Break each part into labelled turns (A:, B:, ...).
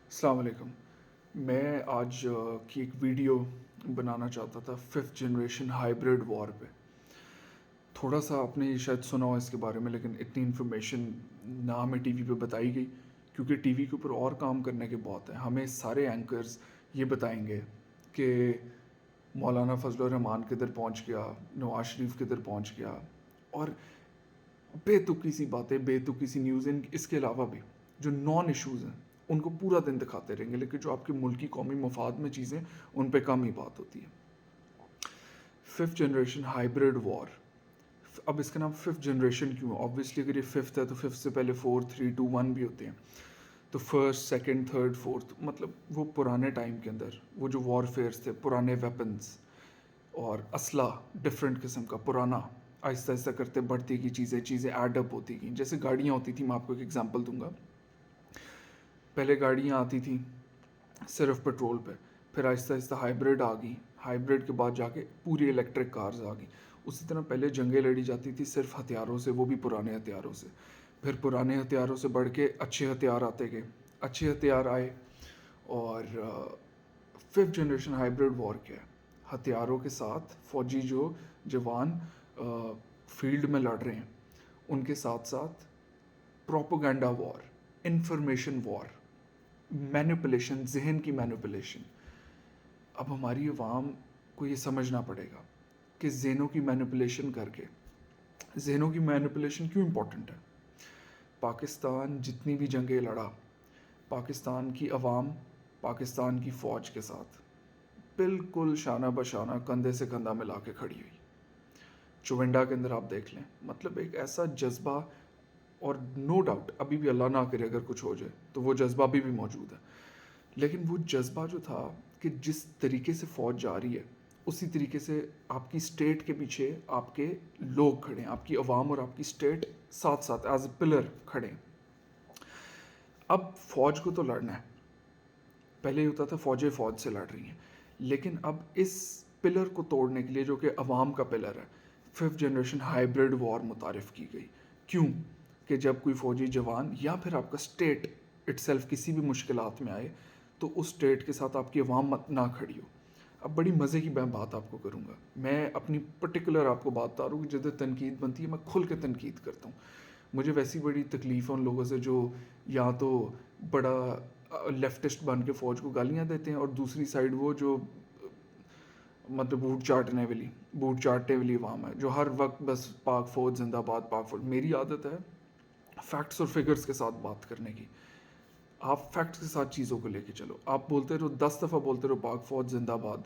A: السلام علیکم. میں آج کی ایک ویڈیو بنانا چاہتا تھا 5th جنریشن ہائبرڈ وار پہ. تھوڑا سا آپ نے شاید سنا ہو اس کے بارے میں، لیکن اتنی انفارمیشن نہ ہمیں ٹی وی پہ بتائی گئی، کیونکہ ٹی وی کے اوپر اور کام کرنے کے بہت ہیں. ہمیں سارے اینکرز یہ بتائیں گے کہ مولانا فضل الرحمان کدھر پہنچ گیا، نواز شریف کدھر پہنچ گیا، اور بے تکی سی باتیں، بے تکی سی نیوز. اس کے علاوہ بھی جو نان ایشوز ہیں ان کو پورا دن دکھاتے رہیں گے، لیکن جو آپ کے ملکی قومی مفاد میں چیزیں ان پہ کم ہی بات ہوتی ہے. 5th جنریشن ہائبرڈ وار. اب اس کا نام 5th جنریشن کیوں ہے؟ آبویسلی اگر یہ 5th ہے تو 5th سے پہلے 4 3 2 1 بھی ہوتے ہیں. تو 1st 2nd 3rd 4th مطلب وہ پرانے ٹائم کے اندر وہ جو وار فیئرس تھے، پرانے ویپنس اور اسلحہ ڈفرینٹ قسم کا پرانا، آہستہ آہستہ کرتے بڑھتی کی چیزیں ایڈ اپ ہوتی گئیں. جیسے گاڑیاں ہوتی تھیں، میں آپ کو ایک ایگزامپل دوں گا. پہلے گاڑیاں آتی تھیں صرف پیٹرول پہ، پھر آہستہ آہستہ ہائبرڈ آ گئی، ہائبرڈ کے بعد جا کے پوری الیکٹرک کارز آ گئیں. اسی طرح پہلے جنگیں لڑی جاتی تھی صرف ہتھیاروں سے، وہ بھی پرانے ہتھیاروں سے. پھر پرانے ہتھیاروں سے بڑھ کے اچھے ہتھیار آتے گئے، اچھے ہتھیار آئے. اور 5th جنریشن ہائبرڈ وار کیا ہے؟ ہتھیاروں کے ساتھ فوجی جو جوان فیلڈ میں لڑ رہے ہیں ان کے ساتھ ساتھ پروپیگنڈا وار، انفارمیشن وار، مینیپولیشن، ذہن کی مینیپولیشن. اب ہماری عوام کو یہ سمجھنا پڑے گا کہ ذہنوں کی مینیپولیشن کر کے، ذہنوں کی مینیپولیشن کیوں امپورٹنٹ ہے. پاکستان جتنی بھی جنگیں لڑا، پاکستان کی عوام پاکستان کی فوج کے ساتھ بالکل شانہ بشانہ کندھے سے کندھا ملا کے کھڑی ہوئی. چونڈا کے اندر آپ دیکھ لیں، مطلب ایک ایسا جذبہ، اور نو ڈاؤٹ ابھی بھی اللہ نہ کرے اگر کچھ ہو جائے تو وہ جذبہ ابھی بھی موجود ہے. لیکن وہ جذبہ جو تھا کہ جس طریقے سے فوج جا رہی ہے اسی طریقے سے آپ کی اسٹیٹ کے پیچھے آپ کے لوگ کھڑے ہیں، آپ کی عوام اور آپ کی اسٹیٹ ساتھ ساتھ ایز اے پلر کھڑے ہیں. اب فوج کو تو لڑنا ہے. پہلے یہ ہوتا تھا فوجیں فوج سے لڑ رہی ہیں، لیکن اب اس پلر کو توڑنے کے لیے جو کہ عوام کا پلر ہے، 5th جنریشن ہائبرڈ وار متعارف کی گئی. کیوں؟ کہ جب کوئی فوجی جوان یا پھر آپ کا اسٹیٹ اٹ سیلف کسی بھی مشکلات میں آئے تو اس اسٹیٹ کے ساتھ آپ کی عوام نہ کھڑی ہو. اب بڑی مزے کی میں بات آپ کو کروں گا. میں اپنی پرٹیکولر آپ کو بات بتا رہا ہوں کہ جدھر تنقید بنتی ہے میں کھل کے تنقید کرتا ہوں. مجھے ویسی بڑی تکلیف ہے ان لوگوں سے جو یا تو بڑا لیفٹسٹ بن کے فوج کو گالیاں دیتے ہیں، اور دوسری سائڈ وہ جو مطلب بوٹ چاٹنے والی عوام ہے جو ہر وقت بس پاک فوج زندہ باد، پاک فوج. میری عادت ہے فیکٹس اور فگرز کے ساتھ بات کرنے کی. آپ فیکٹس کے ساتھ چیزوں کو لے کے چلو. آپ بولتے رہو 10 دفعہ بولتے رہو پاک فوج زندہ باد،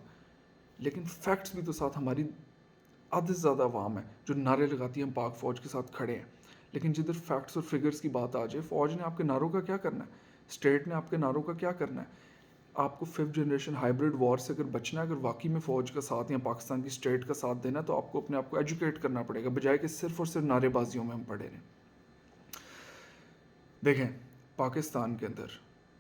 A: لیکن فیکٹس بھی تو ساتھ. ہماری آدھے سے زیادہ عوام ہے جو نعرے لگاتی ہیں ہم پاک فوج کے ساتھ کھڑے ہیں، لیکن جدھر فیکٹس اور فگرز کی بات آ جائے، فوج نے آپ کے نعروں کا کیا کرنا ہے، اسٹیٹ نے آپ کے نعروں کا کیا کرنا ہے. آپ کو 5th جنریشن ہائبرڈ وار سے اگر بچنا ہے، اگر واقعی میں فوج کا ساتھ یا پاکستان کی اسٹیٹ کا ساتھ دینا، تو آپ کو اپنے آپ کو ایجوکیٹ کرنا پڑے گا، بجائے کہ صرف اور صرف نعرے بازیوں میں ہم پڑے رہیں. دیکھیں پاکستان کے اندر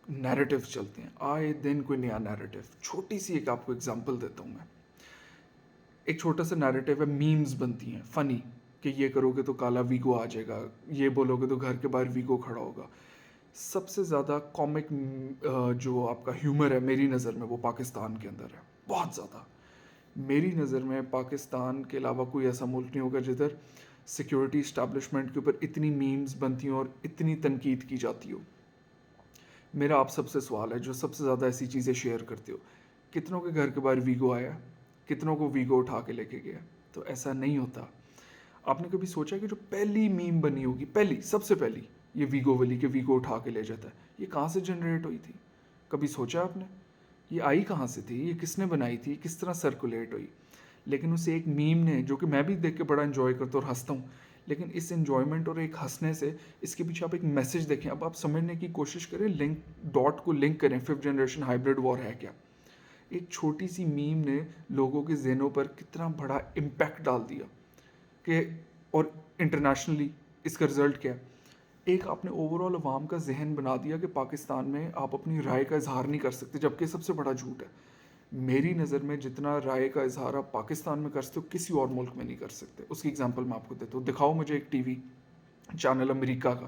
A: نیریٹو چلتے ہیں، آئے دن کوئی نیا نیریٹو. چھوٹی سی ایک آپ کو اگزامپل دیتا ہوں میں. ایک چھوٹا سا نیریٹو ہے، میمز بنتی ہیں فنی کہ یہ کرو گے تو کالا ویگو آ جائے گا، یہ بولو گے تو گھر کے باہر ویگو کھڑا ہوگا. سب سے زیادہ کامک جو آپ کا ہیومر ہے میری نظر میں وہ پاکستان کے اندر ہے، بہت زیادہ. میری نظر میں پاکستان کے علاوہ کوئی ایسا ملک نہیں ہوگا جدھر سیکیورٹی اسٹیبلشمنٹ کے اوپر اتنی میمز بنتی ہوں اور اتنی تنقید کی جاتی ہو. میرا آپ سب سے سوال ہے جو سب سے زیادہ ایسی چیزیں شیئر کرتے ہو، کتنوں کے گھر کے باہر ویگو آیا، کتنوں کو ویگو اٹھا کے لے کے گیا؟ تو ایسا نہیں ہوتا. آپ نے کبھی سوچا کہ جو پہلی میم بنی ہوگی، پہلی سب سے پہلی، یہ ویگو والی کہ ویگو اٹھا کے لے جاتا ہے، یہ کہاں سے جنریٹ ہوئی تھی؟ کبھی سوچا آپ نے یہ آئی کہاں سے تھی، یہ کس نے بنائی تھی، کس طرح سرکولیٹ ہوئی؟ لیکن اسے ایک میم نے، جو کہ میں بھی دیکھ کے بڑا انجوائے کرتا ہوں اور ہنستا ہوں، لیکن اس انجوائمنٹ اور ایک ہنسنے سے اس کے پیچھے آپ ایک میسج دیکھیں. اب آپ سمجھنے کی کوشش کریں، لنک ڈاٹ کو لنک کریں، 5th جنریشن ہائبرڈ وار ہے کیا. ایک چھوٹی سی میم نے لوگوں کے ذہنوں پر کتنا بڑا امپیکٹ ڈال دیا کہ، اور انٹرنیشنلی اس کا رزلٹ کیا ہے؟ ایک آپ نے اوور آل عوام کا ذہن بنا دیا کہ پاکستان میں آپ اپنی رائے کا اظہار نہیں کر سکتے، جبکہ سب سے بڑا جھوٹ ہے. میری نظر میں جتنا رائے کا اظہار آپ پاکستان میں کر سکتے ہو کسی اور ملک میں نہیں کر سکتے. اس کی ایگزامپل میں آپ کو دیتا ہوں. دکھاؤ مجھے ایک ٹی وی چینل امریکہ کا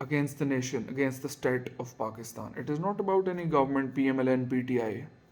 A: against the nation, against the state of Pakistan. It is not about any government, PMLN, PTI.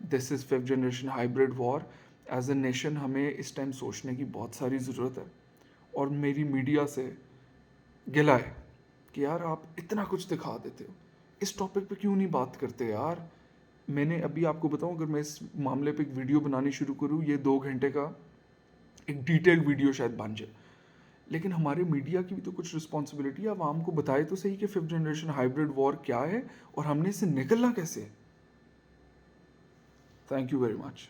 A: This is fifth generation hybrid war. As a nation ہمیں اس ٹائم سوچنے کی بہت ساری ضرورت ہے. اور میری میڈیا سے گلا ہے کہ یار آپ اتنا کچھ دکھا دیتے ہو, اس ٹاپک پہ کیوں نہیں بات کرتے یار. میں نے ابھی آپ کو بتاؤں, اگر میں اس معاملے پہ ایک ویڈیو بنانی شروع کروں, یہ 2 گھنٹے کا ایک ڈیٹیلڈ ویڈیو شاید بن جائے, لیکن ہمارے میڈیا کی بھی تو کچھ رسپانسبلٹی ہے. عوام کو بتائے تو صحیح کہ ففتھ جنریشن ہائبرڈ وار کیا ہے اور ہم نے اس سے نکلنا کیسے ہے. Thank you very much.